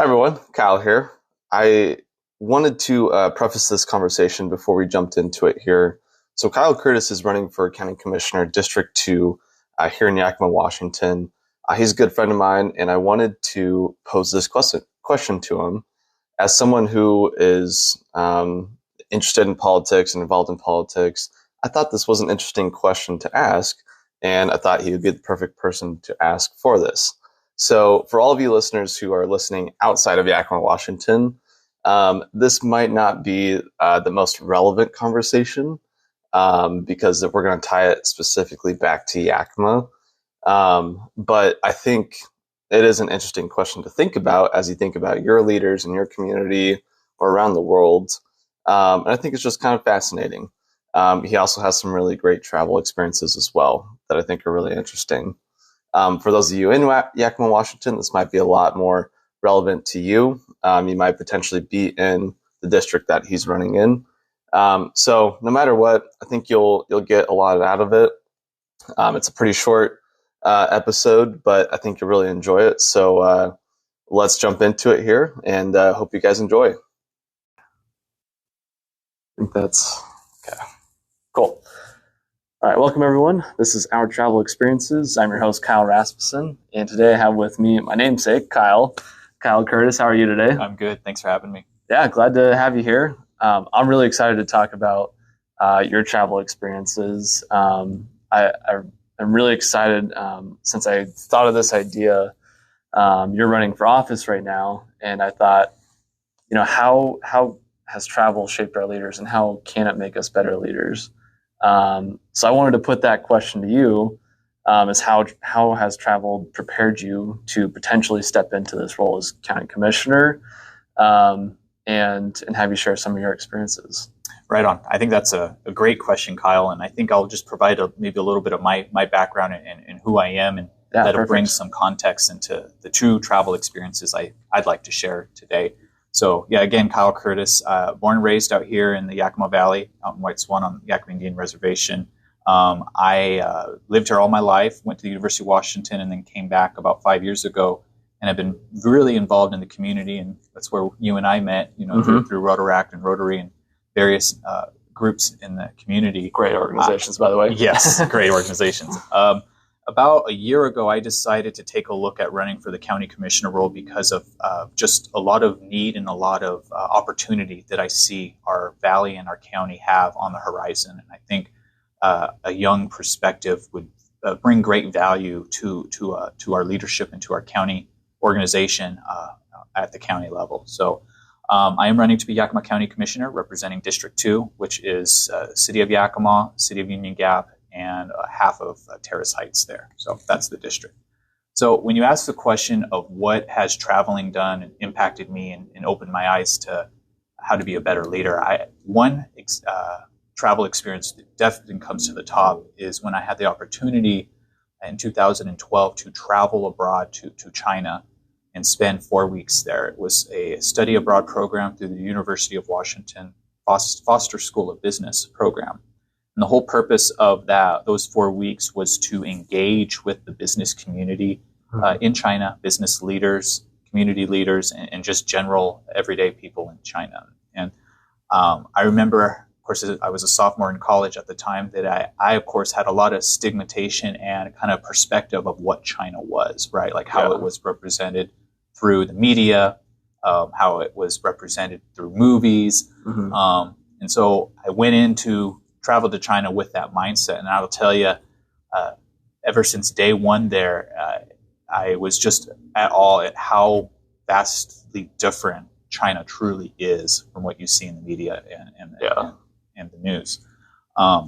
Hi everyone, Kyle here. I wanted to preface this conversation before we jumped into it here. So Kyle Curtis is running for County Commissioner, District 2, here in Yakima, Washington. He's a good friend of mine, and I wanted to pose this question to him. As someone who is interested in politics and involved in politics, I thought this was an interesting question to ask, and I thought he would be the perfect person to ask for this. So for all of you listeners who are listening outside of Yakima, Washington, this might not be the most relevant conversation because we're going to tie it specifically back to Yakima. But I think it is an interesting question to think about as you think about your leaders in your community or around the world. And I think it's just kind of fascinating. He also has some really great travel experiences as well that I think are really interesting. For those of you in Yakima, Washington, this might be a lot more relevant to you. You might potentially be in the district that he's running in. So no matter what, I think you'll get a lot out of it. It's a pretty short episode, but I think you'll really enjoy it. So let's jump into it here, and hope you guys enjoy. I think that's okay. Cool. All right, welcome everyone. This is Our Travel Experiences. I'm your host, Kyle Rasmussen, and today I have with me my namesake, Kyle Curtis. How are you today? I'm good. Thanks for having me. Yeah, glad to have you here. I'm really excited to talk about your travel experiences. I'm really excited since I thought of this idea. You're running for office right now, and I thought, how has travel shaped our leaders, and how can it make us better leaders? So I wanted to put that question to you, is how has travel prepared you to potentially step into this role as county commissioner, and have you share some of your experiences? Right on. I think that's a great question, Kyle, and I think I'll just provide maybe a little bit of my background and who I am, and that'll bring some context into the true travel experiences I'd like to share today. So yeah, again, Kyle Curtis, born and raised out here in the Yakima Valley, out in White Swan on the Yakima Indian Reservation. I lived here all my life, went to the University of Washington, and then came back about 5 years ago, and I've been really involved in the community, and that's where you and I met, through Rotaract and Rotary and various groups in the community. Great organizations, by the way. Yes, great organizations. About a year ago, I decided to take a look at running for the county commissioner role because of just a lot of need and a lot of opportunity that I see our valley and our county have on the horizon. And I think a young perspective would bring great value to our leadership and to our county organization at the county level. So I am running to be Yakima County Commissioner, representing District 2, which is City of Yakima, City of Union Gap, and half of Terrace Heights there. So that's the district. So when you ask the question of what has traveling done and impacted me and opened my eyes to how to be a better leader, one travel experience that definitely comes to the top is when I had the opportunity in 2012 to travel abroad to China and spend 4 weeks there. It was a study abroad program through the University of Washington Foster School of Business program. And the whole purpose of those 4 weeks was to engage with the business community in China, business leaders, community leaders, and just general everyday people in China. And I remember, of course, I was a sophomore in college at the time, that I of course, had a lot of stigmatization and kind of perspective of what China was, right? Like how it was represented through the media, how it was represented through movies. And so I went into traveled to China with that mindset. And I'll tell you, ever since day one there, I was just at how vastly different China truly is from what you see in the media and the news. I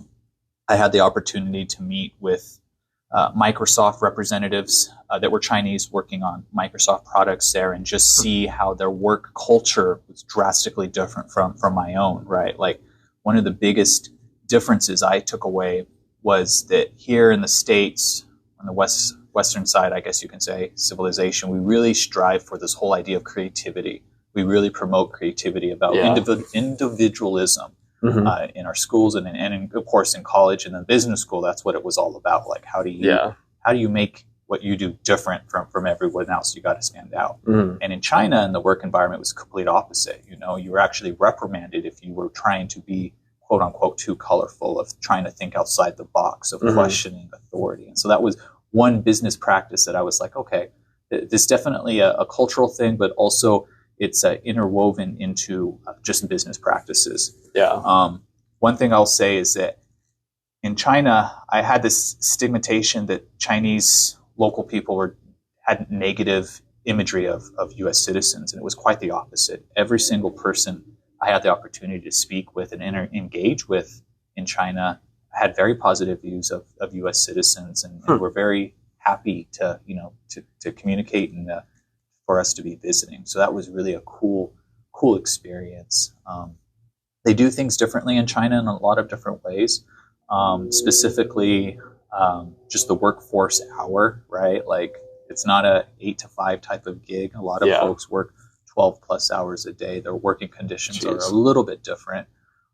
had the opportunity to meet with Microsoft representatives that were Chinese working on Microsoft products there, and just see how their work culture was drastically different from my own, right? Like one of the biggest differences I took away was that here in the States, on the western side, I guess you can say, civilization, we really strive for this whole idea of creativity. We really promote creativity about individualism in our schools and of course in college and in business school. That's what it was all about. Like how do you make what you do different from everyone else. You got to stand out. Mm. And in China, in the work environment was complete opposite. You were actually reprimanded if you were trying to be quote unquote too colorful, of trying to think outside the box, of questioning authority. And so that was one business practice that I was like, okay, this is definitely a cultural thing, but also it's interwoven into just business practices. Yeah. One thing I'll say is that in China, I had this stigmatization that Chinese local people had negative imagery of U.S. citizens, and it was quite the opposite. Every single person I had the opportunity to speak with and engage with in China had very positive views of U.S. citizens, and were very happy to communicate and for us to be visiting. So that was really a cool experience. They do things differently in China in a lot of different ways. Specifically, just the workforce hour, right? Like, it's not a 8 to 5 type of gig. A lot of folks work 12 plus hours a day. Their working conditions are a little bit different.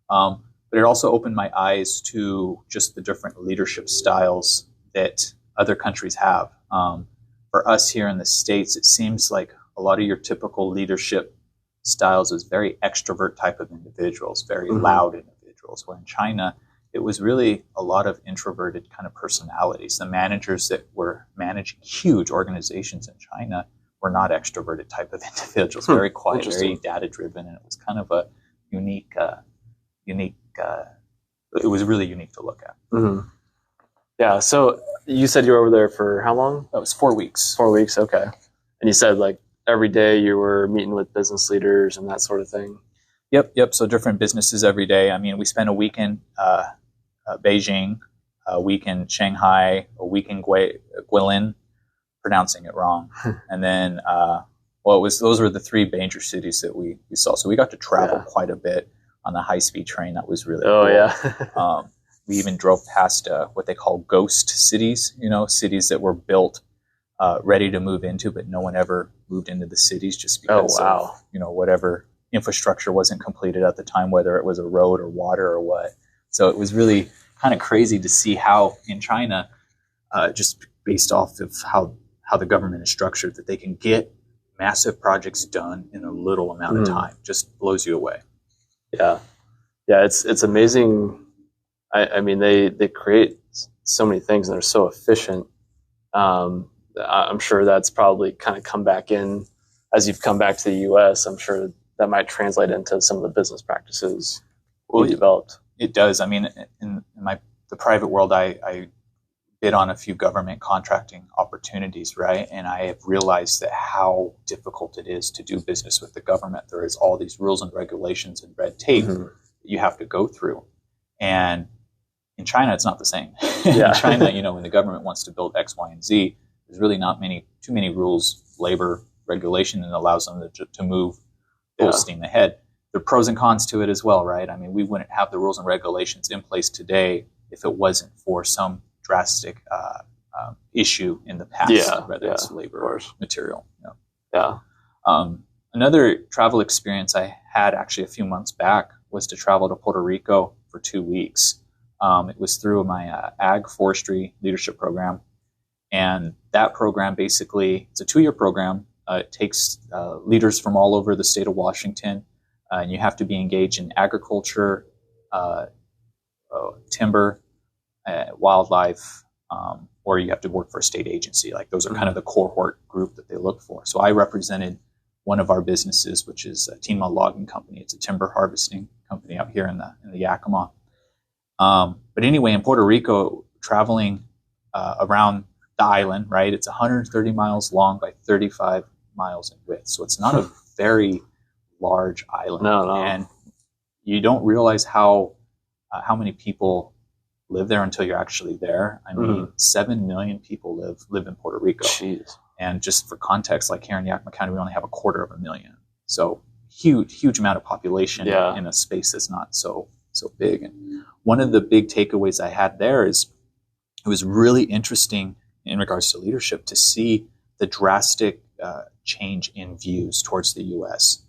But it also opened my eyes to just the different leadership styles that other countries have. For us here in the States, it seems like a lot of your typical leadership styles is very extrovert type of individuals, very loud individuals, where in China, it was really a lot of introverted kind of personalities. The managers that were managing huge organizations in China were not extroverted type of individuals, very quiet, very data-driven, and it was kind of a unique, it was really unique to look at. Mm-hmm. Yeah, so you said you were over there for how long? That was 4 weeks. 4 weeks, okay. And you said, like, every day you were meeting with business leaders and that sort of thing? Yep. So different businesses every day. I mean, we spent a week in Beijing, a week in Shanghai, a week in Guilin, pronouncing it wrong. And then, those were the 3 major cities that we saw. So we got to travel quite a bit on the high-speed train. That was really cool. Yeah. We even drove past what they call ghost cities, cities that were built ready to move into, but no one ever moved into the cities just because of, whatever infrastructure wasn't completed at the time, whether it was a road or water or what. So it was really kind of crazy to see how in China, just based off of how the government is structured, that they can get massive projects done in a little amount of time. Just blows you away. Yeah. It's amazing. I mean, they create so many things and they're so efficient. I'm sure that's probably kind of come back in as you've come back to the U.S. I'm sure that might translate into some of the business practices you developed. It does. I mean, in the private world, I bid on a few government contracting opportunities, right? And I have realized that how difficult it is to do business with the government. There is all these rules and regulations and red tape that you have to go through. And in China, it's not the same. In China, when the government wants to build X, Y, and Z, there's really not too many rules, labor regulation, that allows them to move full steam ahead. There are pros and cons to it as well, right? I mean, we wouldn't have the rules and regulations in place today if it wasn't for some drastic issue in the past, whether it's labor or material. Another travel experience I had actually a few months back was to travel to Puerto Rico for 2 weeks. It was through my ag forestry leadership program. And that program, basically, it's a 2-year program. It takes leaders from all over the state of Washington, and you have to be engaged in agriculture, timber, wildlife, or you have to work for a state agency. Like, those are kind of the cohort group that they look for. So I represented one of our businesses, which is Tinma Logging Company. It's a timber harvesting company out here in the Yakima. But anyway, in Puerto Rico, traveling around the island, right? It's 130 miles long by 35 miles in width. So it's not a very large island. No. And you don't realize how many people live there until you're actually there. I mean, 7 million people live in Puerto Rico. Jeez. And just for context, like here in Yakima County, we only have 250,000. So huge amount of population in a space that's not so big. And one of the big takeaways I had there is it was really interesting in regards to leadership to see the drastic change in views towards the U.S.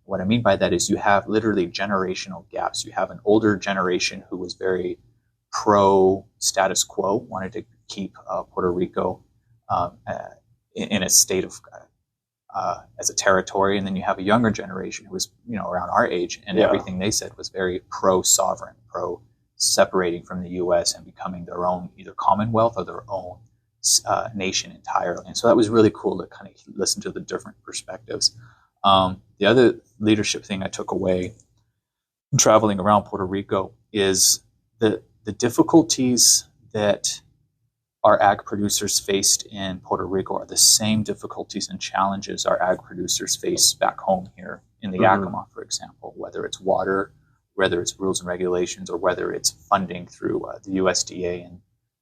What I mean by that is you have literally generational gaps. You have an older generation who was very pro status quo, wanted to keep Puerto Rico in a state of as a territory, and then you have a younger generation who was around our age, and everything they said was very pro-sovereign, pro-separating from the U.S. and becoming their own either commonwealth or their own nation entirely. And so that was really cool to kind of listen to the different perspectives. The other leadership thing I took away traveling around Puerto Rico is the difficulties that our ag producers faced in Puerto Rico are the same difficulties and challenges our ag producers face back home here in the Yakima, for example, whether it's water, whether it's rules and regulations, or whether it's funding through the USDA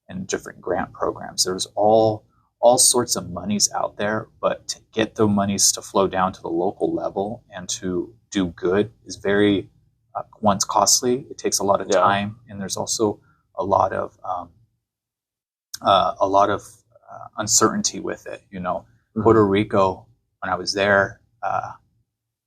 and different grant programs. There's all sorts of monies out there, but to get the monies to flow down to the local level and to do good is very, one's costly. It takes a lot of time, and there's also a lot of uncertainty with it. Puerto Rico, when I was there,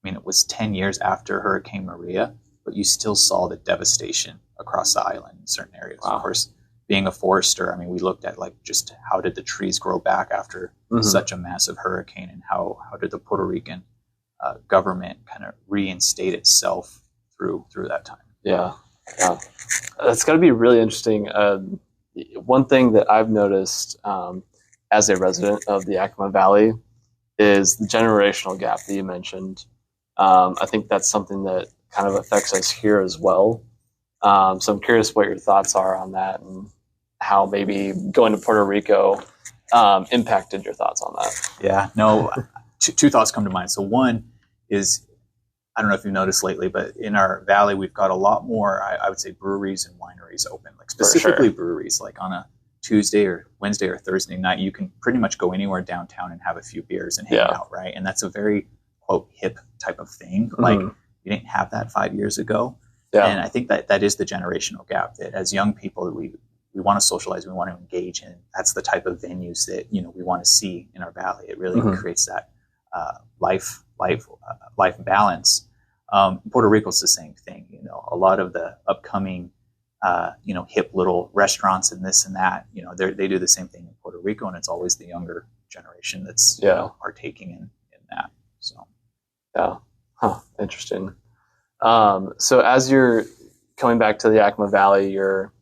it was 10 years after Hurricane Maria, but you still saw the devastation across the island in certain areas. Wow. Of course, being a forester, we looked at just how did the trees grow back after such a massive hurricane, and how did the Puerto Rican government kind of reinstate itself through that time. Yeah. That's got to be really interesting. One thing that I've noticed as a resident of the Yakima Valley is the generational gap that you mentioned. I think that's something that kind of affects us here as well. So I'm curious what your thoughts are on that, and how maybe going to Puerto Rico impacted your thoughts on that. Yeah, no, two thoughts come to mind. So one is, I don't know if you've noticed lately, but in our valley, we've got a lot more, I would say, breweries and wineries open, specifically breweries, on a Tuesday or Wednesday or Thursday night, you can pretty much go anywhere downtown and have a few beers and hang out, right? And that's a very, quote, hip type of thing. You didn't have that 5 years ago. Yeah. And I think that is the generational gap, that as young people, we want to socialize, we want to engage, and that's the type of venues that, we want to see in our valley. It really creates that life balance. Puerto Rico's the same thing. A lot of the upcoming, hip little restaurants and this and that, they do the same thing in Puerto Rico, and it's always the younger generation that's partaking in that. So, interesting. So as you're coming back to the Yakima Valley, you're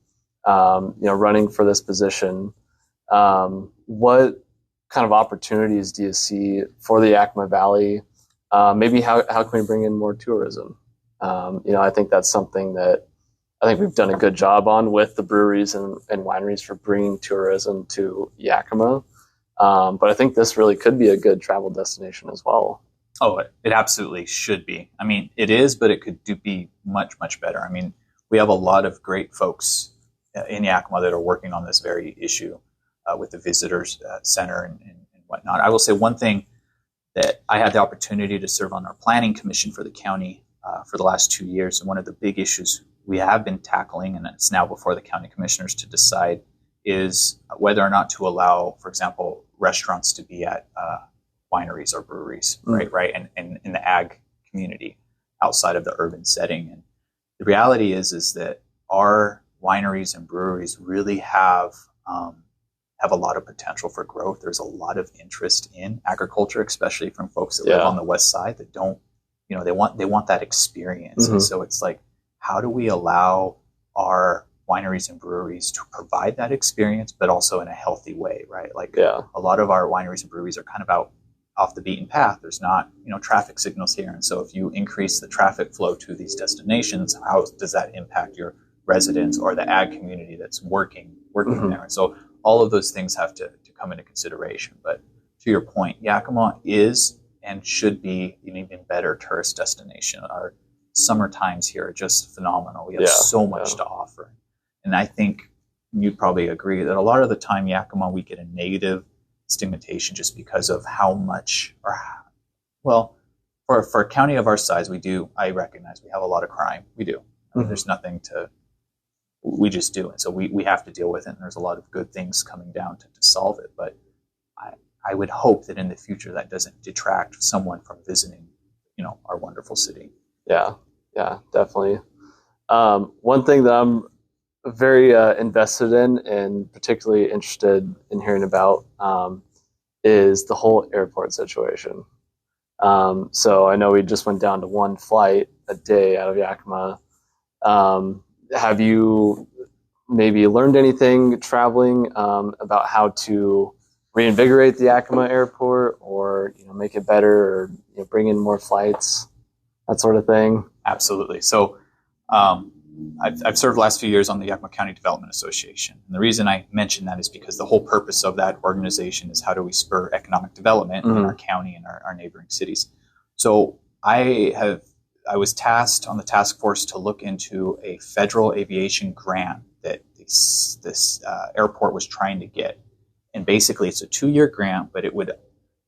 running for this position. What kind of opportunities do you see for the Yakima Valley? Maybe how can we bring in more tourism? I think that's something that I think we've done a good job on with the breweries and wineries for bringing tourism to Yakima. But I think this really could be a good travel destination as well. Oh, it absolutely should be. It is, but it could be much, much better. We have a lot of great folks in Yakima that are working on this very issue with the visitors center and whatnot. I will say one thing, that I had the opportunity to serve on our planning commission for the county for the last 2 years. And one of the big issues we have been tackling, and it's now before the county commissioners to decide, is whether or not to allow, for example, restaurants to be at wineries or breweries, right? And in the ag community outside of the urban setting. And the reality is that our wineries and breweries really have a lot of potential for growth. There's a lot of interest in agriculture, especially from folks that live on the west side that don't, they want that experience. And so it's how do we allow our wineries and breweries to provide that experience, but also in a healthy way, right? A lot of our wineries and breweries are kind of out off the beaten path. There's not, traffic signals here. And so if you increase the traffic flow to these destinations, how does that impact your residents or the ag community that's working there? And so all of those things have to come into consideration. But to your point, Yakima is and should be an even better tourist destination. Our summer times here are just phenomenal. We have so much to offer. And I think you'd probably agree that a lot of the time, Yakima, we get a negative stigmatization just because of how much, for a county of our size, I recognize we have a lot of crime. We do. There's nothing we just do it. So we have to deal with it. And there's a lot of good things coming down to solve it. But I would hope that in the future that doesn't detract someone from visiting, our wonderful city. Yeah, definitely. One thing that I'm very invested in and particularly interested in hearing about is the whole airport situation. So I know we just went down to one flight a day out of Yakima. Have you maybe learned anything traveling about how to reinvigorate the Yakima airport, or make it better, or bring in more flights, that sort of thing? Absolutely. So I've served the last few years on the Yakima County Development Association. And the reason I mention that is because the whole purpose of that organization is how do we spur economic development in our county and our neighboring cities. So I was tasked on the task force to look into a federal aviation grant that this airport was trying to get. And basically it's a 2-year grant, but it would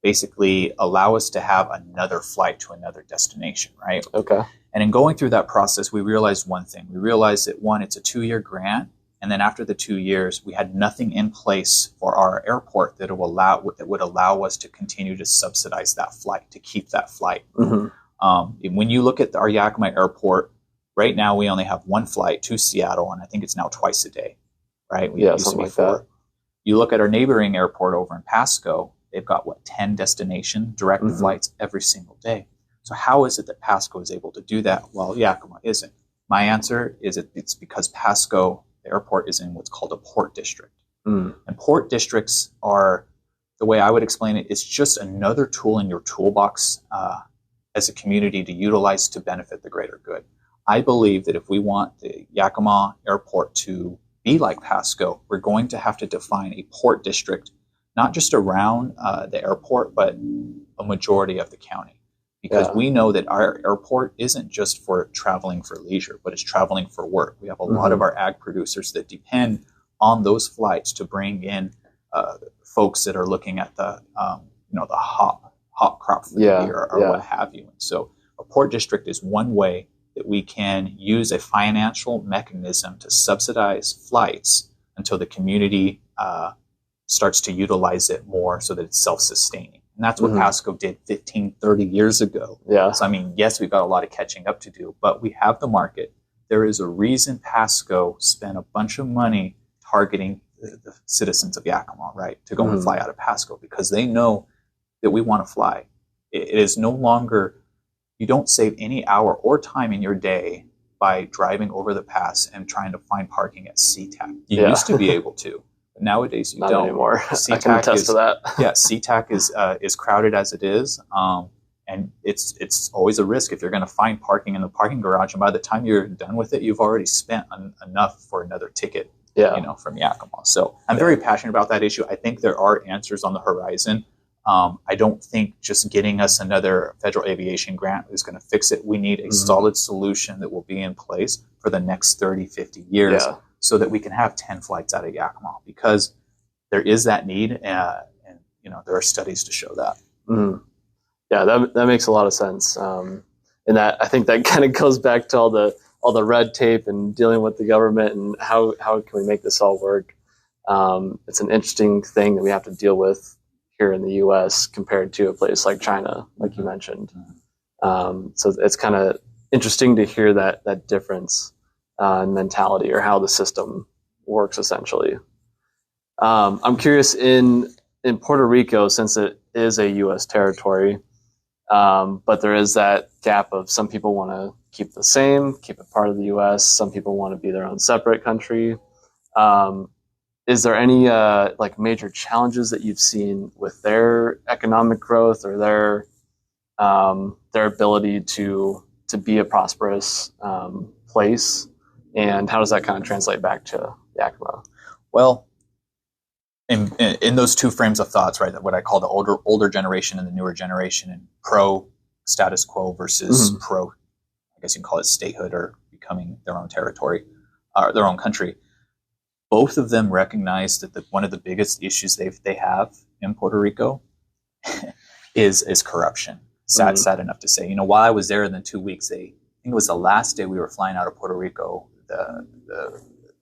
basically allow us to have another flight to another destination, right? Okay. And in going through that process, we realized one thing. We realized that, one, it's a 2-year grant. And then after the 2 years, we had nothing in place for our airport that would allow us to continue to subsidize that flight, to keep that flight. Mm-hmm. When you look at our Yakima airport, right now we only have one flight to Seattle, and I think it's now twice a day, right? Something like that. You look at our neighboring airport over in Pasco, they've got, 10 destination direct flights every single day. So how is it that Pasco is able to do that while Yakima isn't? My answer is it's because Pasco, the airport, is in what's called a port district. And port districts are, the way I would explain it, it's just another tool in your toolbox as a community to utilize to benefit the greater good. I believe that if we want the Yakima airport to be like Pasco, we're going to have to define a port district, not just around the airport, but a majority of the county. Because we know that our airport isn't just for traveling for leisure, but it's traveling for work. We have a lot of our ag producers that depend on those flights to bring in folks that are looking at the hop crop for the year or what have you. And so a port district is one way that we can use a financial mechanism to subsidize flights until the community starts to utilize it more so that it's self-sustaining. And that's what Pasco did 15, 30 years ago. Yeah. So, yes, we've got a lot of catching up to do, but we have the market. There is a reason Pasco spent a bunch of money targeting the citizens of Yakima, right, to go and fly out of Pasco, because they know that we want to fly. It is no longer, you don't save any hour or time in your day by driving over the pass and trying to find parking at SeaTac. You used to be able to. But nowadays you Not don't anymore. SeaTac I can attest to that. SeaTac is crowded as it is, and it's always a risk if you're going to find parking in the parking garage, and by the time you're done with it, you've already spent enough for another ticket, from Yakima. So I'm very passionate about that issue. I think there are answers on the horizon. I don't think just getting us another federal aviation grant is going to fix it. We need a solid solution that will be in place for the next 30, 50 years. So that we can have 10 flights out of Yakima, because there is that need, and there are studies to show that. Yeah, that makes a lot of sense. And that, I think that kind of goes back to all the red tape and dealing with the government and how can we make this all work. It's an interesting thing that we have to deal with here in the U.S. compared to a place like China, like you mentioned. So it's kind of interesting to hear that difference in mentality, or how the system works, essentially. I'm curious, in Puerto Rico, since it is a U.S. territory, but there is that gap of some people want to keep the same, keep it part of the U.S. Some people want to be their own separate country. Is there any major challenges that you've seen with their economic growth, or their ability to be a prosperous place? And how does that kind of translate back to Yakima? Well, in those two frames of thoughts, right, what I call the older generation and the newer generation, and pro status quo versus pro, I guess you can call it statehood, or becoming their own territory, or their own country. Both of them recognize that one of the biggest issues they have in Puerto Rico is corruption. Sad enough to say. While I was there in the 2 weeks, I think it was the last day we were flying out of Puerto Rico,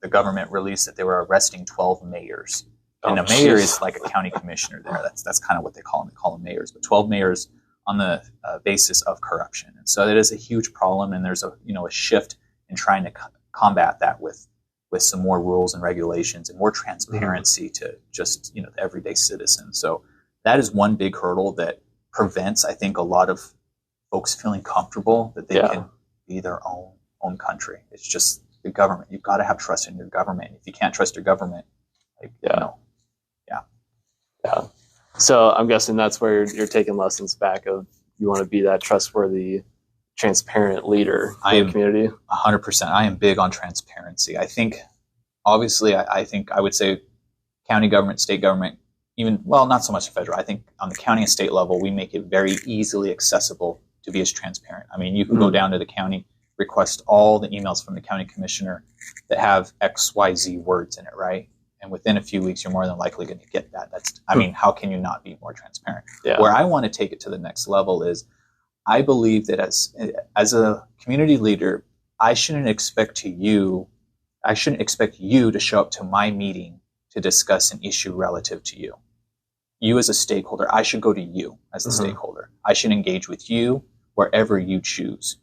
the government released that they were arresting 12 mayors. And a mayor is like a county commissioner there. That's kind of what they call them. They call them mayors. But 12 mayors on the basis of corruption. And so it is a huge problem, and there's a shift in trying to combat that with some more rules and regulations and more transparency to just the everyday citizen. So that is one big hurdle that prevents, I think, a lot of folks feeling comfortable that they can be their own country. It's just the government. You've got to have trust in your government. If you can't trust your government, Yeah. So I'm guessing that's where you're taking lessons back of you want to be that trustworthy, transparent leader in the community. 100%. I am big on transparency. I think, obviously, I think I would say county government, state government, not so much federal. I think on the county and state level, we make it very easily accessible to be as transparent. I mean, you can go down to the county, request all the emails from the county commissioner that have X, Y, Z words in it, right? And within a few weeks, you're more than likely going to get that. How can you not be more transparent? Yeah. Where I want to take it to the next level is, I believe that as a community leader, I shouldn't expect you to show up to my meeting to discuss an issue relative to you. You as a stakeholder, I should go to you as a stakeholder. I should engage with you wherever you choose,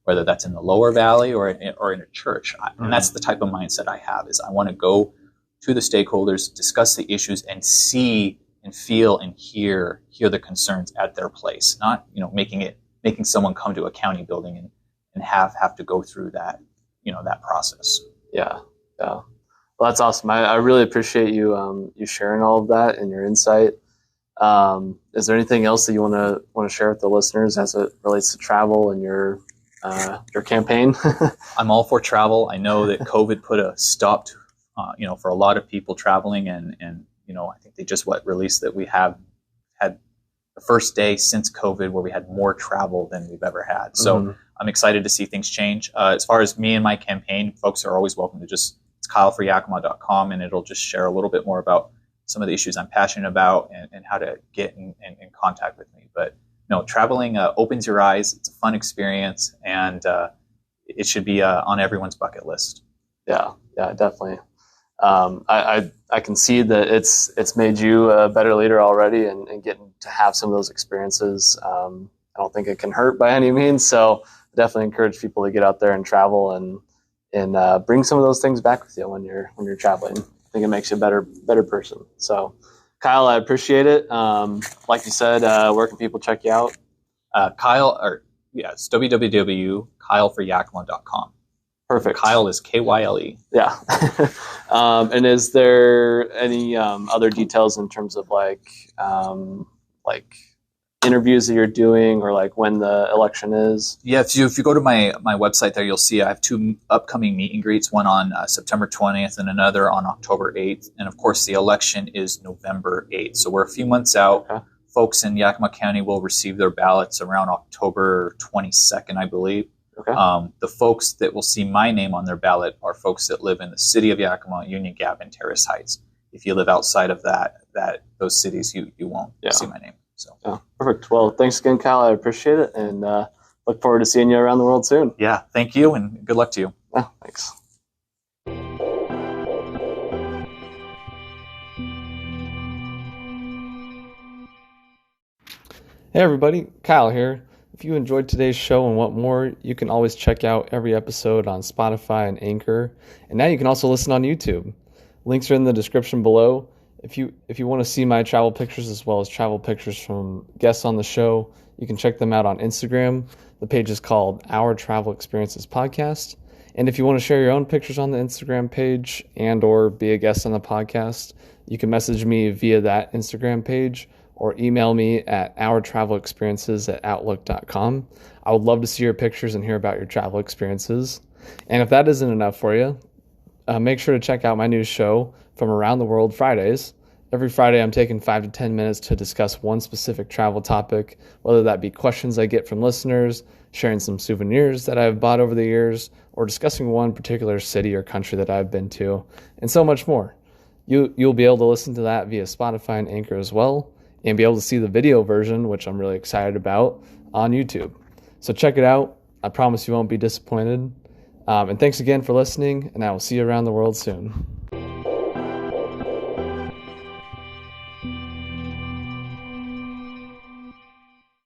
whether that's in the lower valley or in a church. And that's the type of mindset I have, is I want to go to the stakeholders, discuss the issues, and see and feel and hear the concerns at their place, not making someone come to a county building and have to go through that that process. Yeah. Well, that's awesome. I really appreciate you sharing all of that and your insight. Is there anything else that you want to share with the listeners as it relates to travel and your campaign? I'm all for travel. I know that COVID put a stop to for a lot of people traveling, and I think they just released that we have had the first day since COVID where we had more travel than we've ever had. So I'm excited to see things change. As far as me and my campaign, folks are always welcome to it's kyleforyakima.com, and it'll just share a little bit more about some of the issues I'm passionate about and how to get in contact with me. But traveling opens your eyes. It's a fun experience, and it should be on everyone's bucket list. Yeah, definitely. I can see that it's made you a better leader already, and getting to have some of those experiences. I don't think it can hurt by any means. So I definitely encourage people to get out there and travel and bring some of those things back with you when you're traveling. I think it makes you a better person. So Kyle, I appreciate it. Like you said, where can people check you out? It's www.kyleforyakima.com. Perfect. Kyle is Kyle. Yeah. And is there any other details in terms of like interviews that you're doing, or like when the election is? Yeah, if you go to my website there, you'll see I have 2 upcoming meet and greets, one on September 20th and another on October 8th. And of course, the election is November 8th. So we're a few months out. Okay. Folks in Yakima County will receive their ballots around October 22nd, I believe. Okay. The folks that will see my name on their ballot are folks that live in the city of Yakima, Union Gap, and Terrace Heights. If you live outside of those cities, you won't see my name. So perfect. Well, thanks again, Kyle. I appreciate it, and look forward to seeing you around the world soon. Yeah, thank you, and good luck to you. Thanks. Hey everybody, Kyle here. If you enjoyed today's show and want more, you can always check out every episode on Spotify and Anchor. And now you can also listen on YouTube. Links are in the description below. If you want to see my travel pictures as well as travel pictures from guests on the show, you can check them out on Instagram. The page is called Our Travel Experiences Podcast. And if you want to share your own pictures on the Instagram page and or be a guest on the podcast, you can message me via that Instagram page or email me at ourtravelexperiences@outlook.com. I would love to see your pictures and hear about your travel experiences. And if that isn't enough for you, make sure to check out my new show, From Around the World Fridays. Every Friday, I'm taking 5 to 10 minutes to discuss one specific travel topic, whether that be questions I get from listeners, sharing some souvenirs that I've bought over the years, or discussing one particular city or country that I've been to, and so much more. You'll be able to listen to that via Spotify and Anchor as well, and be able to see the video version, which I'm really excited about, on YouTube. So check it out. I promise you won't be disappointed. And thanks again for listening, and I will see you around the world soon.